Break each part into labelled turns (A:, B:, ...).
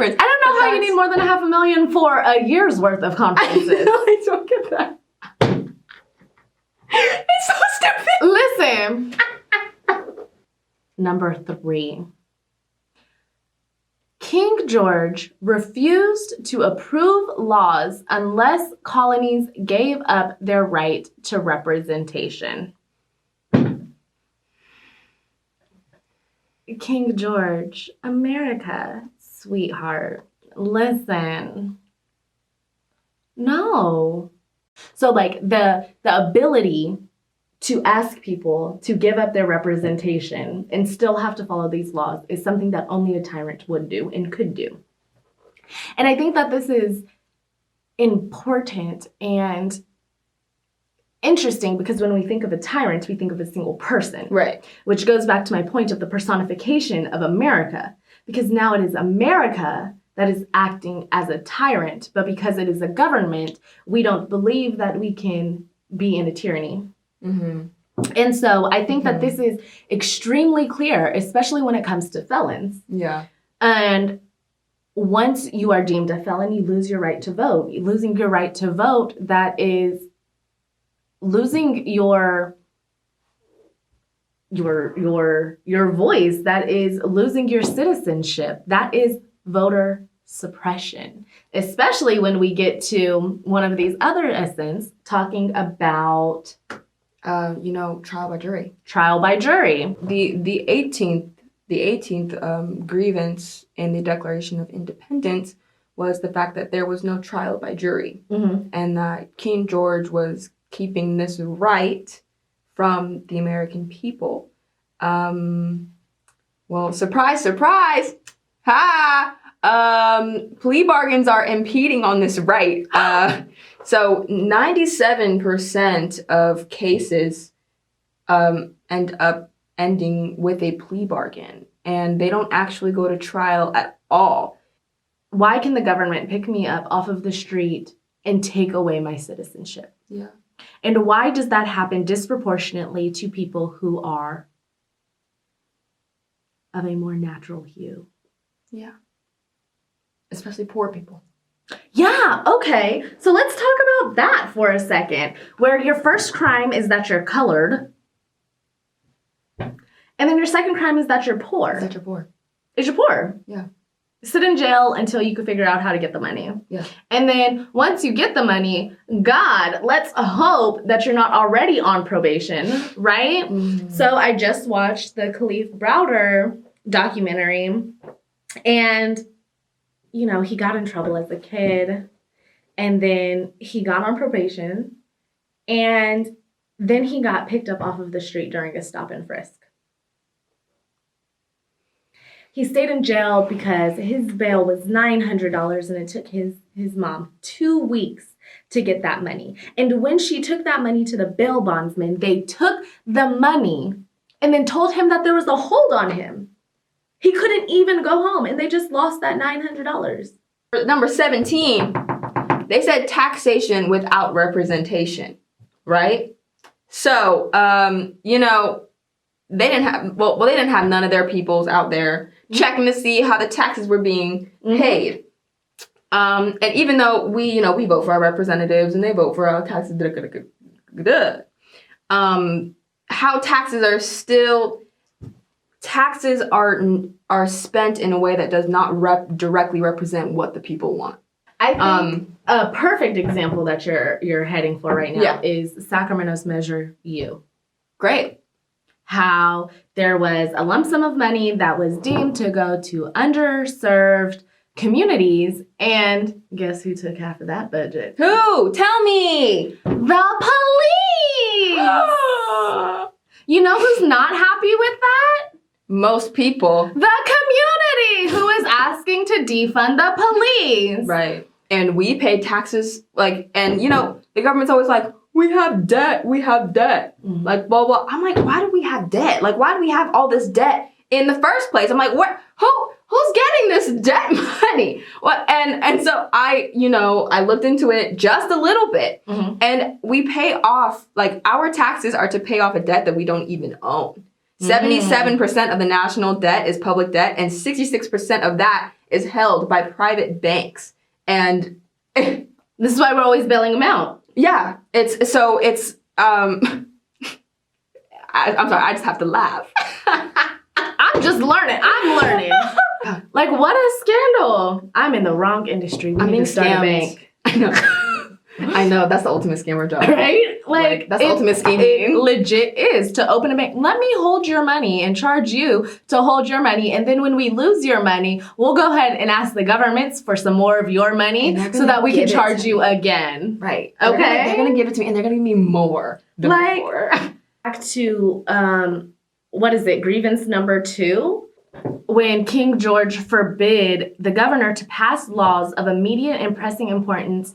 A: conference.
B: I don't know how you need more than $500,000 for a year's worth of conferences.
A: I don't get that. It's so stupid.
B: Listen. Number 3. King George refused to approve laws unless colonies gave up their right to representation. King George, America, sweetheart, listen. No. So like the ability to ask people to give up their representation and still have to follow these laws is something that only a tyrant would do and could do. And I think that this is important and interesting because when we think of a tyrant, we think of a single person.
A: Right.
B: Which goes back to my point of the personification of America, because now it is America that is acting as a tyrant, but because it is a government, we don't believe that we can be in a tyranny.
A: Mm-hmm.
B: And so I think that this is extremely clear, especially when it comes to felons.
A: Yeah.
B: And once you are deemed a felon, you lose your right to vote. Losing your right to vote, that is losing your voice, that is losing your citizenship. That is voter suppression, especially when we get to one of these other essence talking about
A: trial by jury.
B: Trial by jury.
A: The 18th grievance in the Declaration of Independence was the fact that there was no trial by jury, and that King George was keeping this right from the American people. Well, surprise, surprise, plea bargains are impeding on this right. So 97% of cases end up ending with a plea bargain, and they don't actually go to trial at all.
B: Why can the government pick me up off of the street and take away my citizenship?
A: Yeah.
B: And why does that happen disproportionately to people who are of a more natural hue?
A: Yeah. Especially poor people.
B: Yeah, okay. So let's talk about that for a second, where your first crime is that you're colored, and then your second crime is that you're poor.
A: Is that you're poor.
B: Is you're poor.
A: Yeah.
B: Sit in jail until you can figure out how to get the money.
A: Yeah.
B: And then once you get the money, God, let's hope that you're not already on probation, right?
A: Mm-hmm.
B: So I just watched the Khalif Browder documentary, and he got in trouble as a kid, and then he got on probation, and then he got picked up off of the street during a stop and frisk. He stayed in jail because his bail was $900, and it took his mom 2 weeks to get that money. And when she took that money to the bail bondsman, they took the money and then told him that there was a hold on him. He couldn't even go home, and they just lost that $900.
A: Number 17, they said taxation without representation, right? So, they didn't have none of their peoples out there checking to see how the taxes were being paid. And even though we vote for our representatives and they vote for our taxes, how taxes are spent in a way that does not directly represent what the people want.
B: I think a perfect example that you're heading for right now is Sacramento's Measure U.
A: Great.
B: How there was a lump sum of money that was deemed to go to underserved communities, and guess who took half of that budget?
A: Who? Tell me!
B: The police! You know who's not happy with that?
A: Most people.
B: The community, who is asking to defund the police.
A: Right. And we pay taxes, the government's always like, we have debt. Mm-hmm. Like, blah, blah. I'm like, why do we have debt? Like, why do we have all this debt in the first place? I'm like, who's getting this debt money? What? And so I looked into it just a little bit, and we pay off, our taxes are to pay off a debt that we don't even own. 77% of the national debt is public debt, and 66% of that is held by private banks. And
B: this is why we're always bailing them out.
A: yeah, it's I'm sorry, I just have to laugh.
B: I'm just learning. I'm learning. Like, what a scandal. I'm in the wrong industry. We need to start a bank.
A: I know. I know, that's the ultimate scammer job.
B: Right? Like
A: that's the ultimate scheming.
B: It legit is to open a bank. Let me hold your money and charge you to hold your money. And then when we lose your money, we'll go ahead and ask the governments for some more of your money so that we can charge you again.
A: Right.
B: Okay.
A: They're gonna give it to me and they're gonna give me more than before.
B: Back to, what is it, grievance number 2? When King George forbid the governor to pass laws of immediate and pressing importance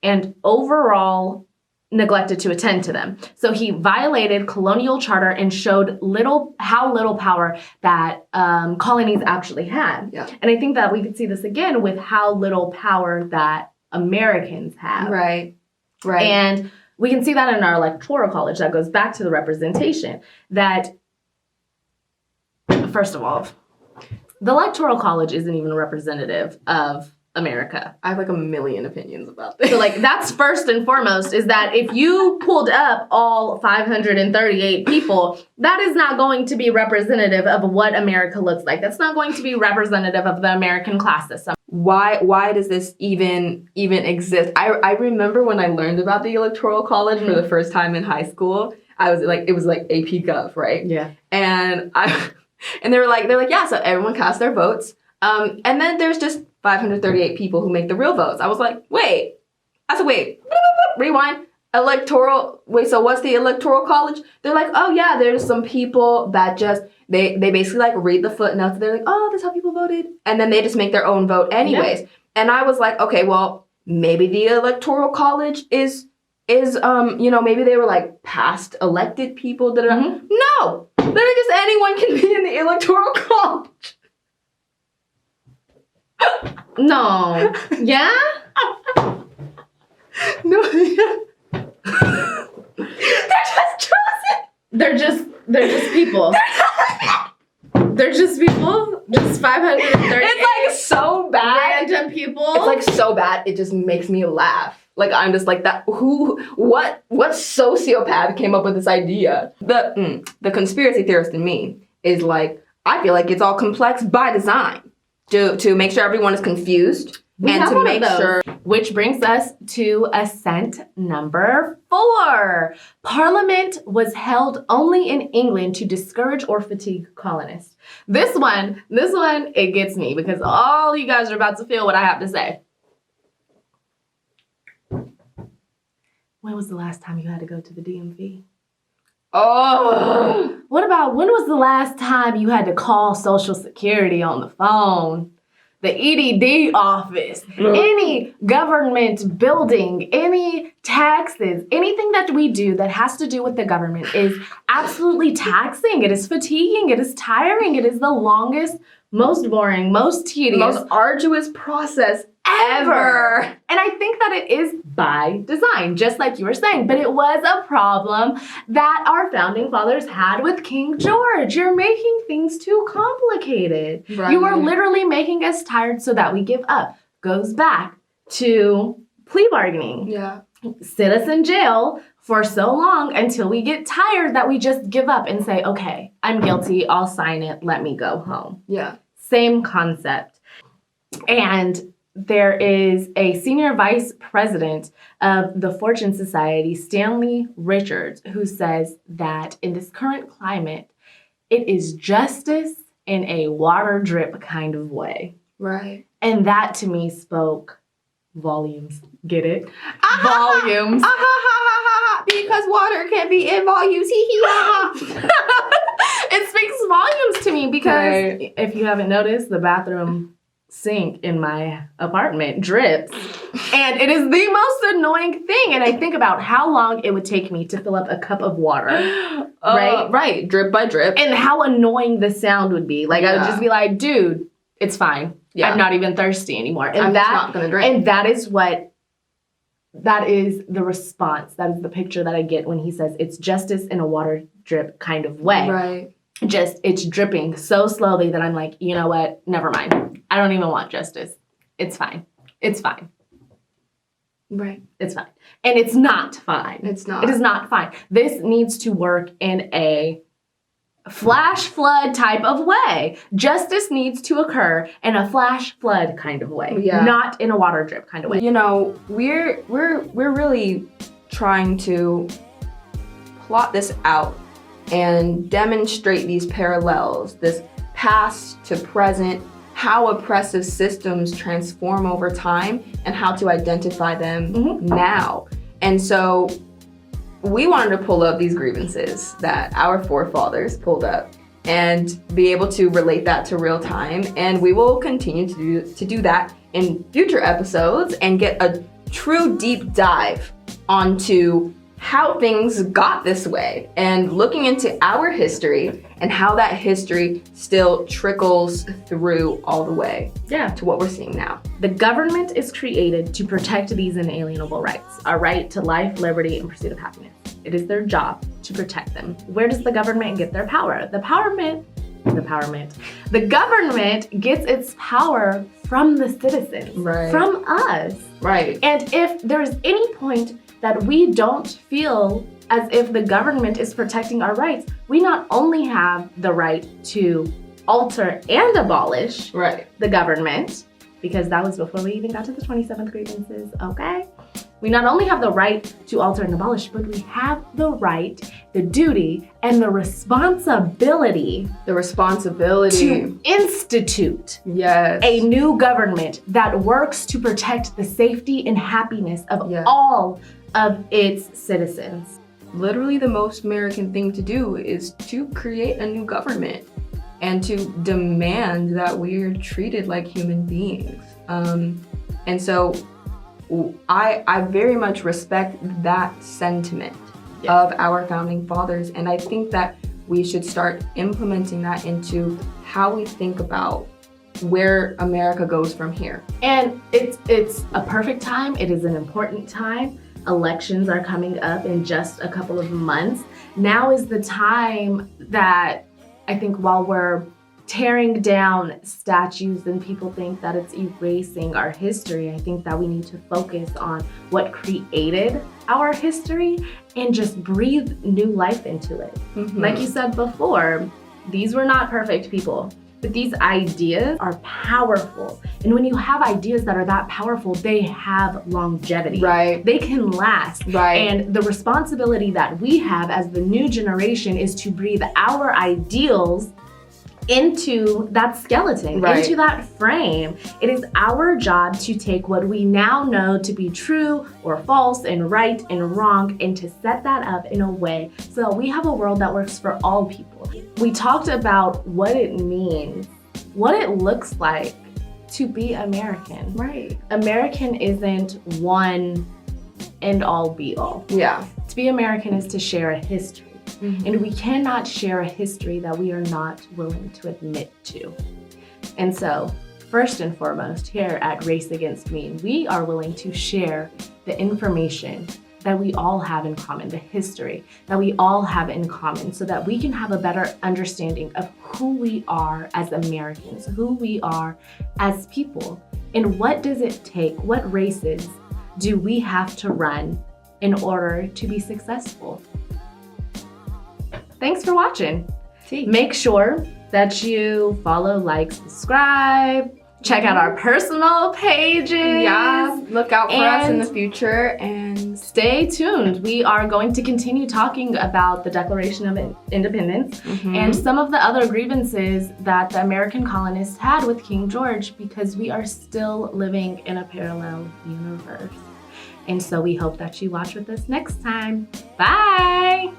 B: and overall neglected to attend to them. So he violated colonial charter and showed how little power that colonies actually had.
A: Yeah.
B: And I think that we could see this again with how little power that Americans have.
A: Right.
B: And we can see that in our electoral college. That goes back to the representation that, first of all, the electoral college isn't even representative of America.
A: I have like a million opinions about this.
B: So like that's first and foremost is that if you pulled up all 538 people, that is not going to be representative of what America looks like. That's not going to be representative of the American class system.
A: Why does this even exist? I remember when I learned about the electoral college for the first time in high school. It was like AP Gov, right?
B: Yeah.
A: And they're like, yeah, so everyone cast their votes. And then there's just 538 people who make the real votes. I was like, wait. Rewind. So what's the electoral college? They're like, oh yeah, there's some people that just, they basically like read the footnotes. They're like, oh, that's how people voted. And then they just make their own vote anyways. Yeah. And I was like, okay, well, maybe the electoral college is maybe they were like past elected people. Mm-hmm. No, literally just anyone can be in the electoral college.
B: No. Yeah?
A: No. They're just chosen.
B: They're just people. They're just people. Just 530.
A: It's like so bad.
B: Random people.
A: It's like so bad. It just makes me laugh. Like I'm just like that. What sociopath came up with this idea? The conspiracy theorist in me is like, I feel like it's all complex by design. To make sure everyone is confused and to make sure.
B: Which brings us to assent number 4. Parliament was held only in England to discourage or fatigue colonists. This one, it gets me because all you guys are about to feel what I have to say. When was the last time you had to go to the DMV?
A: Oh.
B: What about when was the last time you had to call Social Security on the phone? The EDD office, any government building, any taxes, anything that we do that has to do with the government is absolutely taxing. It is fatiguing. It is tiring. It is the longest, most boring, most tedious,
A: most arduous process ever.
B: And I think that it is by design, just like you were saying, but it was a problem that our founding fathers had with King George. You're making things too complicated. Right. You are literally making us tired so that we give up. Goes back to plea bargaining.
A: Yeah.
B: Sit us in jail for so long until we get tired that we just give up and say, okay, I'm guilty. I'll sign it. Let me go home.
A: Yeah.
B: Same concept. And there is a senior vice president of the Fortune Society, Stanley Richards, who says that in this current climate, it is justice in a water drip kind of way.
A: Right.
B: And that to me spoke volumes. Get it? Volumes.
A: Because water can be in volumes.
B: It speaks volumes to me because if you haven't noticed, the bathroom sink in my apartment drips, and it is the most annoying thing. And I think about how long it would take me to fill up a cup of water,
A: right, drip by drip,
B: and how annoying the sound would be. Like I would just be like, dude, it's fine. Yeah. I'm not even thirsty anymore. And
A: I'm just not gonna drink.
B: And that is the response. That is the picture that I get when he says it's justice in a water drip kind of way.
A: Right.
B: it's dripping so slowly that I'm like, you know what? Never mind. I don't even want justice. It's fine. It's fine.
A: Right.
B: It's fine. And it's not fine.
A: It's not.
B: It is not fine. This needs to work in a flash flood type of way. Justice needs to occur in a flash flood kind of way, not in a water drip kind of way.
A: You know, we're really trying to plot this out and demonstrate these parallels, this past to present, how oppressive systems transform over time, and how to identify them now. And so we wanted to pull up these grievances that our forefathers pulled up and be able to relate that to real time. And we will continue to do that in future episodes and get a true deep dive onto how things got this way and looking into our history and how that history still trickles through all the way to what we're seeing now.
B: The government is created to protect these inalienable rights, our right to life, liberty, and pursuit of happiness. It is their job to protect them. Where does the government get their power? The government gets its power from the citizens, from us.
A: Right.
B: And if there's any point that we don't feel as if the government is protecting our rights, we not only have the right to alter and abolish the government, because that was before we even got to the 27th grievances, okay? We not only have the right to alter and abolish, but we have the right, the duty, and the responsibility to institute a new government that works to protect the safety and happiness of all of its citizens.
A: Literally the most American thing to do is to create a new government and to demand that we're treated like human beings. And so I very much respect that sentiment of our founding fathers. And I think that we should start implementing that into how we think about where America goes from here.
B: And it's a perfect time. It is an important time. Elections are coming up in just a couple of months. Now is the time that I think while we're tearing down statues and people think that it's erasing our history, I think that we need to focus on what created our history and just breathe new life into it. Like you said before, these were not perfect people, but these ideas are powerful. And when you have ideas that are that powerful, they have longevity. They can last. And the responsibility that we have as the new generation is to breathe our ideals into that skeleton, into that frame. It is our job to take what we now know to be true or false and right and wrong and to set that up in a way so that we have a world that works for all people. We talked about what it means, what it looks like to be American. American isn't one end all be all. To be American is to share a history. And we cannot share a history that we are not willing to admit to. And so, first and foremost, here at Race Against Me, we are willing to share the information that we all have in common, the history that we all have in common, so that we can have a better understanding of who we are as Americans, who we are as people, and what does it take, what races do we have to run in order to be successful. Thanks for watching. Make sure that you follow, like, subscribe, check out our personal pages.
A: Look out for us in the future and
B: stay tuned. We are going to continue talking about the Declaration of Independence and some of the other grievances that the American colonists had with King George, because we are still living in a parallel universe. And so we hope that you watch with us next time. Bye!